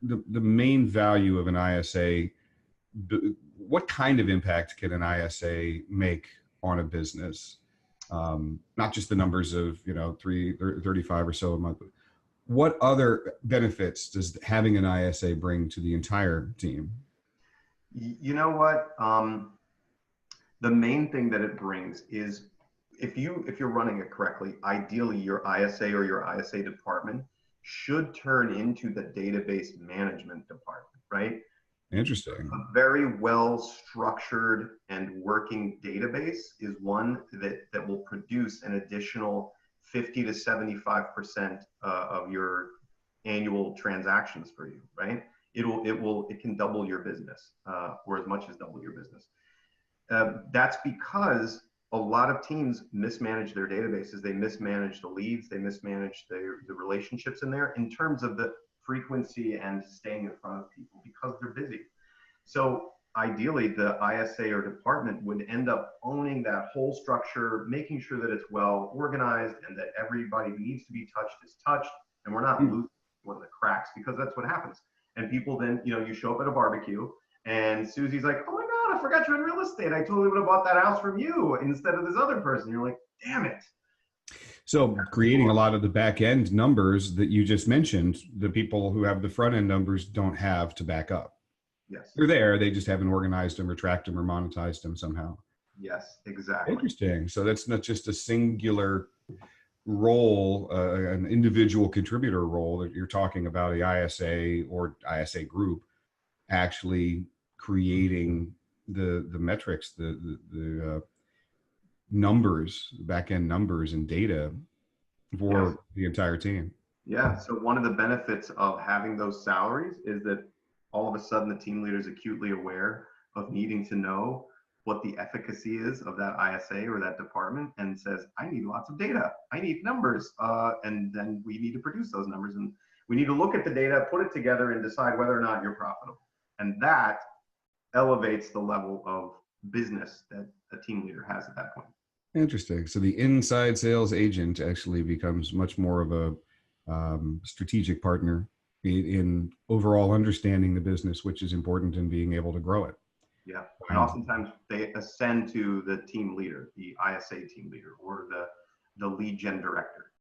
the main value of an ISA, what kind of impact can an ISA make on a business? Not just the numbers of, 35 or so a month. What other benefits does having an ISA bring to the entire team? You know what? The main thing that it brings is if you're running it correctly, ideally your ISA or your ISA department should turn into the database management department, right? Interesting. A very well structured and working database is one that will produce an additional 50 to 75% of your annual transactions for you, right? It can double your business, or as much as double your business. That's because a lot of teams mismanage their databases. They mismanage the leads. They mismanage the relationships in there in terms of the frequency and staying in front of people because they're busy. So ideally, the ISA or department would end up owning that whole structure, making sure that it's well organized and that everybody who needs to be touched is touched, and we're not losing one of the cracks, because that's what happens. And people then, you show up at a barbecue and Susie's like, "Oh my God, I forgot you're in real estate. I totally would have bought that house from you instead of this other person." You're like, damn it. So creating a lot of the back end numbers that you just mentioned, the people who have the front end numbers don't have to back up. Yes. They're there. They just haven't organized them or tracked them or monetized them somehow. Yes, exactly. Interesting. So that's not just a singular role, an individual contributor role that you're talking about, the ISA or ISA group actually creating the metrics, the numbers, back end numbers and data for the entire team. Yeah. So one of the benefits of having those salaries is that all of a sudden the team leader is acutely aware of needing to know what the efficacy is of that ISA or that department, and says, I need lots of data. I need numbers. And then we need to produce those numbers, and we need to look at the data, put it together, and decide whether or not you're profitable. And that elevates the level of business that a team leader has at that point. Interesting. So the inside sales agent actually becomes much more of a strategic partner in overall understanding the business, which is important in being able to grow it. Yeah. And oftentimes they ascend to the team leader, the ISA team leader, or the lead gen director.